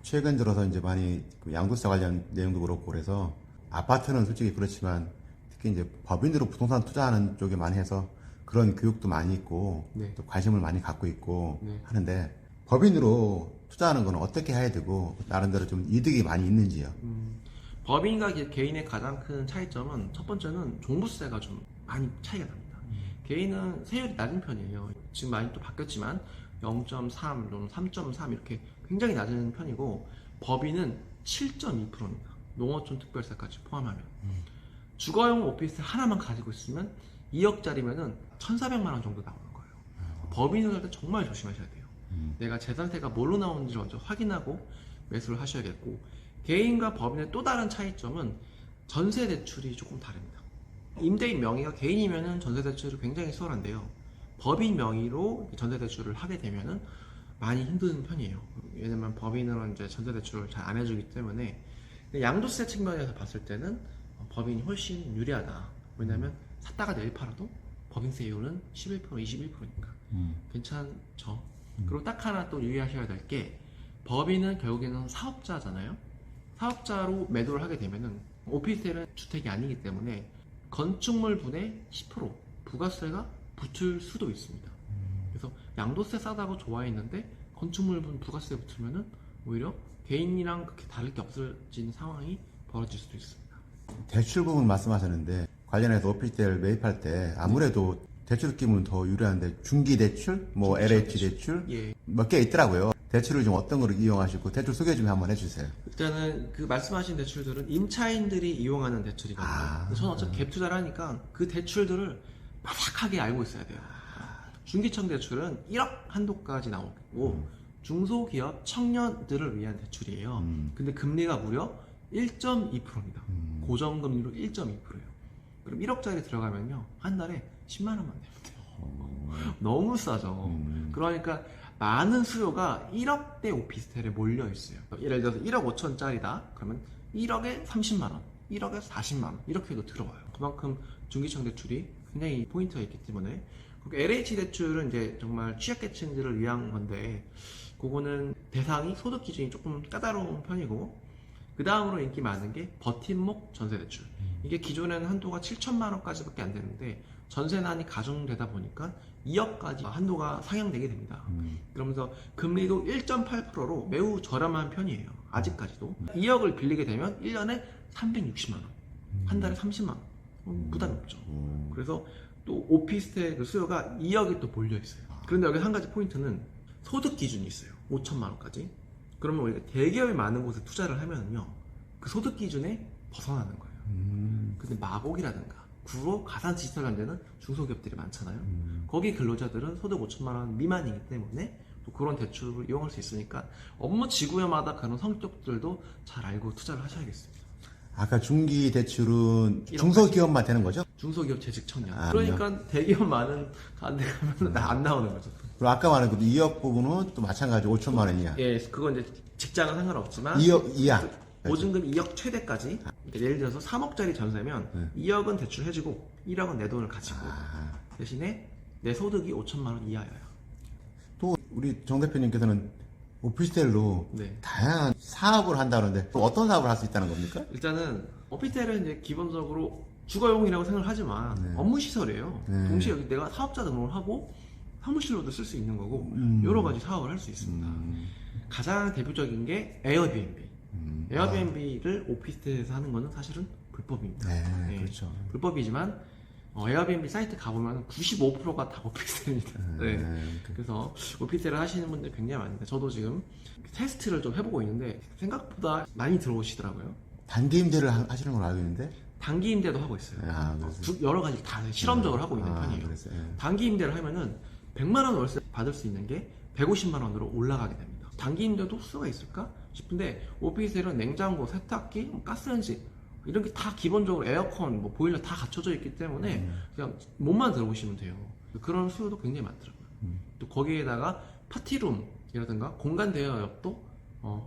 최근 들어서 이제 많이 그 양도세 관련 내용도 그렇고 그래서 아파트는 솔직히 그렇지만 특히 이제 법인으로 부동산 투자하는 쪽에 많이 해서 그런 교육도 많이 있고 네. 또 관심을 많이 갖고 있고 네. 하는데 법인으로 투자하는 건 어떻게 해야 되고 나름대로 좀 이득이 많이 있는지요? 법인과 개인의 가장 큰 차이점은 첫 번째는 종부세가 좀 많이 차이가 납니다. 개인은 세율이 낮은 편이에요. 지금 많이 또 바뀌었지만 0.3, 3.3 이렇게 굉장히 낮은 편이고 법인은 7.2%입니다. 농어촌 특별세까지 포함하면. 주거용 오피스 하나만 가지고 있으면 2억짜리면은 1,400만 원 정도 나오는 거예요. 법인으로 할 때 정말 조심하셔야 돼요. 내가 재산세가 뭘로 나오는지 먼저 확인하고 매수를 하셔야겠고, 개인과 법인의 또 다른 차이점은 전세 대출이 조금 다릅니다. 임대인 명의가 개인이면은 전세 대출이 굉장히 수월한데요. 법인 명의로 전세 대출을 하게 되면은 많이 힘든 편이에요. 왜냐면 법인으로 이제 전세 대출을 잘 안 해주기 때문에. 양도세 측면에서 봤을 때는 법인이 훨씬 유리하다. 왜냐면 샀다가 내일 팔아도 법인세율은 11%, 21%니까 괜찮죠. 그리고 딱 하나 또 유의하셔야 될 게, 법인은 결국에는 사업자잖아요. 사업자로 매도를 하게 되면은 오피스텔은 주택이 아니기 때문에 건축물 분의 10% 부가세가 붙을 수도 있습니다. 그래서 양도세 싸다고 좋아했는데 건축물 분 부가세 붙으면은 오히려 개인이랑 그렇게 다를 게 없어지는 상황이 벌어질 수도 있습니다. 대출 부분 말씀하셨는데 관련해서 오피스텔 매입할 때 아무래도 대출 느낌은 더 유리한데 중기 대출, 뭐 LH 대출 예. 몇 개 있더라고요. 대출을 좀 어떤 거를 이용하시고 대출 소개 좀 한번 해주세요. 일단은 그 말씀하신 대출들은 임차인들이 이용하는 대출이거든요. 저는 어차피 갭 투자를 하니까 그 대출들을 바삭하게 알고 있어야 돼요. 중기청 대출은 1억 한도까지 나오고 중소기업 청년들을 위한 대출이에요. 근데 금리가 무려 1.2%입니다. 고정금리로 1.2%예요. 그럼 1억짜리 들어가면요 한 달에 10만 원만 내면 돼요. 너무 싸죠. 그러니까 많은 수요가 1억대 오피스텔에 몰려 있어요. 예를 들어서 1억 5천짜리다 그러면 1억에 30만 원, 1억에 40만 원 이렇게도 들어와요. 그만큼 중기청 대출이 굉장히 포인트가 있기 때문에. 그리고 LH 대출은 이제 정말 취약계층들을 위한 건데, 그거는 대상이 소득 기준이 조금 까다로운 편이고, 그 다음으로 인기 많은 게 버팀목 전세대출. 이게 기존에는 한도가 7천만 원까지밖에 안 되는데 전세난이 가중되다 보니까 2억까지 한도가 상향되게 됩니다. 그러면서 금리도 1.8%로 매우 저렴한 편이에요. 아직까지도. 2억을 빌리게 되면 1년에 360만 원, 한 달에 30만 원. 부담이 없죠. 그래서 또 오피스텔 그 수요가 2억이 또 몰려 있어요. 그런데 여기 한 가지 포인트는 소득 기준이 있어요. 5천만 원까지. 그러면 우리가 대기업이 많은 곳에 투자를 하면요 그 소득 기준에 벗어나는 거예요. 근데 마곡이라든가 구로, 가산 디지털 관련된 중소기업들이 많잖아요. 거기 근로자들은 소득 5천만 원 미만이기 때문에 또 그런 대출을 이용할 수 있으니까 업무 지구마다 그런 성격들도 잘 알고 투자를 하셔야겠습니다. 아까 중기 대출은 중소기업만 되는 거죠? 중소기업 재직 청년. 그러니까 대기업 많은 데 가면 안 나오는 거죠. 그리고 아까 말한 그 2억 부분은 또 마찬가지로 5천만 원 이하. 예, 그건 이제 직장은 상관없지만 2억 이하. 보증금 2억 최대까지. 그러니까 예를 들어서 3억짜리 전세면 2억은 대출해주고 1억은 내 돈을 가지고 대신에 내 소득이 5천만 원 이하여요. 또 우리 정 대표님께서는 오피스텔로 네. 다양한 사업을 한다는데 또 어떤 사업을 할 수 있다는 겁니까? 일단은 오피스텔은 이제 기본적으로 주거용이라고 생각을 하지만 업무 시설이에요. 동시에 여기 내가 사업자 등록을 하고 사무실로도 쓸 수 있는 거고 여러 가지 사업을 할 수 있습니다. 가장 대표적인 게 에어비앤비. 에어비앤비를 오피스텔에서 하는 거는 사실은 불법입니다. 네, 그렇죠. 불법이지만 에어비앤비 사이트 가보면 95%가 다 오피스텔입니다. 네. 그래서 오피스텔을 하시는 분들 굉장히 많은데 저도 지금 테스트를 좀 해보고 있는데 생각보다 많이 들어오시더라고요. 단기 임대를 하시는 걸로 알고 있는데. 단기 임대도 하고 있어요. 그래서. 여러 가지 다 실험적으로 하고 있는 편이에요. 그랬어요. 단기 임대를 하면은 100만 원 월세 받을 수 있는 게 150만 원으로 올라가게 됩니다. 단기 임대도 수가 있을까 싶은데 오피스텔은 냉장고, 세탁기, 가스레인지 이런 게 다 기본적으로 에어컨, 뭐 보일러 다 갖춰져 있기 때문에 그냥 몸만 들어오시면 돼요. 그런 수요도 굉장히 많더라고요. 또 거기에다가 파티룸이라든가 공간 대여역도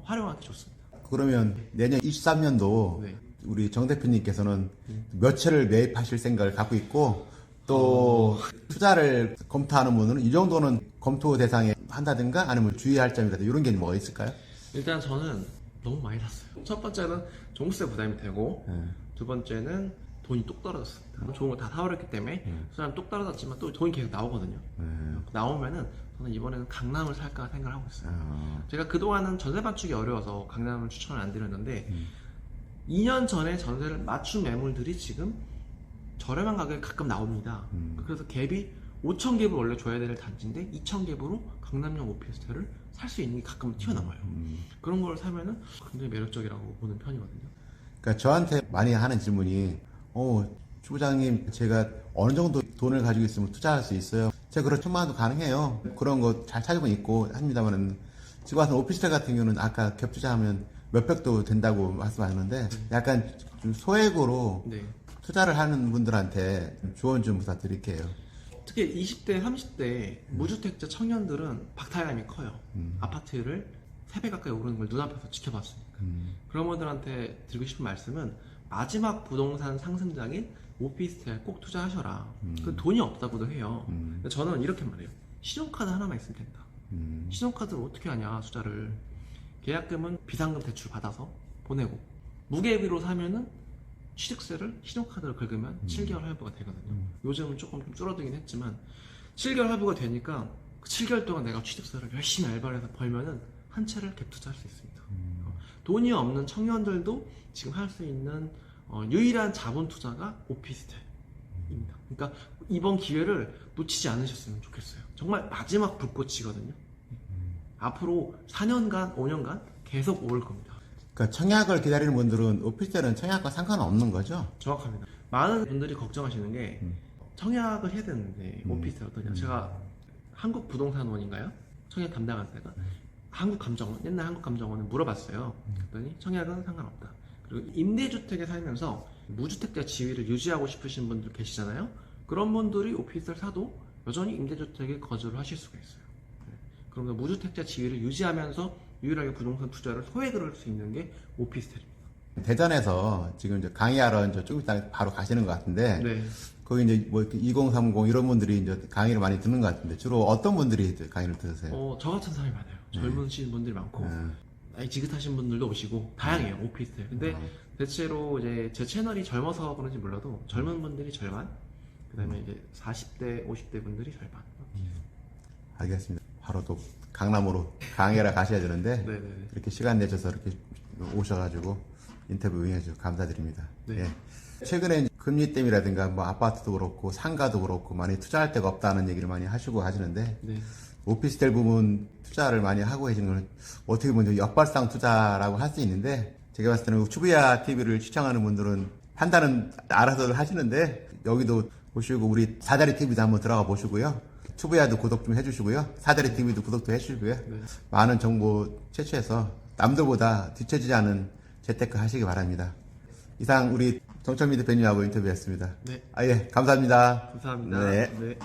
활용하기 좋습니다. 그러면 내년 23년도 네. 우리 정 대표님께서는 몇 채를 매입하실 생각을 갖고 있고 또 투자를 검토하는 분은 이 정도는 검토 대상에 한다든가 아니면 주의할 점이라든가 이런 게 뭐가 있을까요? 일단 저는 너무 많이 샀어요. 첫 번째는 종부세 부담이 되고 네. 두 번째는 돈이 뚝 떨어졌습니다. 좋은 거 다 사버렸기 때문에 수단 뚝 떨어졌지만 또 돈이 계속 나오거든요. 나오면은 저는 이번에는 강남을 살까 생각을 하고 있어요. 제가 그동안은 전세 맞추기 어려워서 강남을 추천을 안 드렸는데 2년 전에 전세를 맞춘 매물들이 지금 저렴한 가격에 가끔 나옵니다. 그래서 갭이 5,000갭을 원래 줘야 될 단지인데 2,000갭으로 강남형 오피스텔을 살 수 있는 게 가끔 튀어나와요. 그런 걸 사면은 굉장히 매력적이라고 보는 편이거든요. 그러니까 저한테 많이 하는 질문이, 주 부장님, 제가 어느 정도 돈을 가지고 있으면 투자할 수 있어요? 제가 그런 1,000만 원도 가능해요. 그런 거 잘 찾고 있고 합니다만은, 지금 와서 오피스텔 같은 경우는 아까 겹 투자하면 몇백도 된다고 말씀하셨는데, 약간 좀 소액으로 네. 투자를 하는 분들한테 조언 좀 부탁드릴게요. 특히 20대, 30대 무주택자 청년들은 박탈감이 커요. 아파트를 3배 가까이 오르는 걸 눈앞에서 지켜봤으니까. 그런 분들한테 드리고 싶은 말씀은 마지막 부동산 상승장인 오피스텔 꼭 투자하셔라. 그 돈이 없다고도 해요. 근데 저는 이렇게 말해요. 신용카드 하나만 있으면 된다. 신용카드를 어떻게 하냐, 투자를. 계약금은 비상금 대출 받아서 보내고, 무계비로 사면은 취득세를 신용카드를 긁으면 7개월 할부가 되거든요. 요즘은 조금 좀 줄어들긴 했지만 7개월 할부가 되니까 그 7개월 동안 내가 취득세를 열심히 알바를 해서 벌면은 한 채를 갭 투자할 수 있습니다. 돈이 없는 청년들도 지금 할 수 있는 유일한 자본 투자가 오피스텔입니다. 그러니까 이번 기회를 놓치지 않으셨으면 좋겠어요. 정말 마지막 불꽃이거든요. 앞으로 4년간, 5년간 계속 오를 겁니다. 그러니까 청약을 기다리는 분들은 오피스텔은 청약과 상관없는 거죠? 정확합니다. 많은 분들이 걱정하시는 게 청약을 해야 되는데 오피스텔 어떠냐. 제가 한국부동산원인가요? 청약 담당할 때가 한국감정원, 옛날 한국감정원은 물어봤어요. 그랬더니 청약은 상관없다. 그리고 임대주택에 살면서 무주택자 지위를 유지하고 싶으신 분들 계시잖아요. 그런 분들이 오피스텔 사도 여전히 임대주택에 거주를 하실 수가 있어요. 그러면 무주택자 지위를 유지하면서 유일하게 부동산 투자를 소액을 할 수 있는 게 오피스텔입니다. 대전에서 지금 이제 강의하러 이제 좀 이따 바로 가시는 것 같은데, 네. 거기 이제 뭐 2030 이런 분들이 이제 강의를 많이 듣는 것 같은데, 주로 어떤 분들이 강의를 들으세요? 저 같은 사람이 많아요. 젊으신 분들이 많고, 나이 지긋하신 분들도 오시고, 다양해요, 오피스텔. 근데 대체로 이제 제 채널이 젊어서 그런지 몰라도 젊은 분들이 절반, 그 다음에 이제 40대, 50대 분들이 절반. 알겠습니다. 바로 또 강남으로 강의하러 가셔야 되는데, 네네네. 이렇게 시간 내셔서 이렇게 오셔가지고 인터뷰 응해주셔서 감사드립니다. 네. 예. 최근에 금리댐이라든가 뭐 아파트도 그렇고 상가도 그렇고 많이 투자할 데가 없다는 얘기를 많이 하시고 하시는데, 네. 오피스텔 부분 투자를 많이 하고 계시는 건 어떻게 보면 역발상 투자라고 할 수 있는데, 제가 봤을 때는 추부야 TV를 시청하는 분들은 판단은 알아서 하시는데, 여기도 보시고 우리 사다리 TV도 한번 들어가 보시고요. 추부야도 구독 좀 해주시고요. 사다리 TV도 구독도 해주시고요. 네. 많은 정보 채취해서 남들보다 뒤처지지 않은 재테크 하시기 바랍니다. 이상 우리 정철민 대표님하고 인터뷰했습니다. 네. 예, 감사합니다. 감사합니다. 네. 네.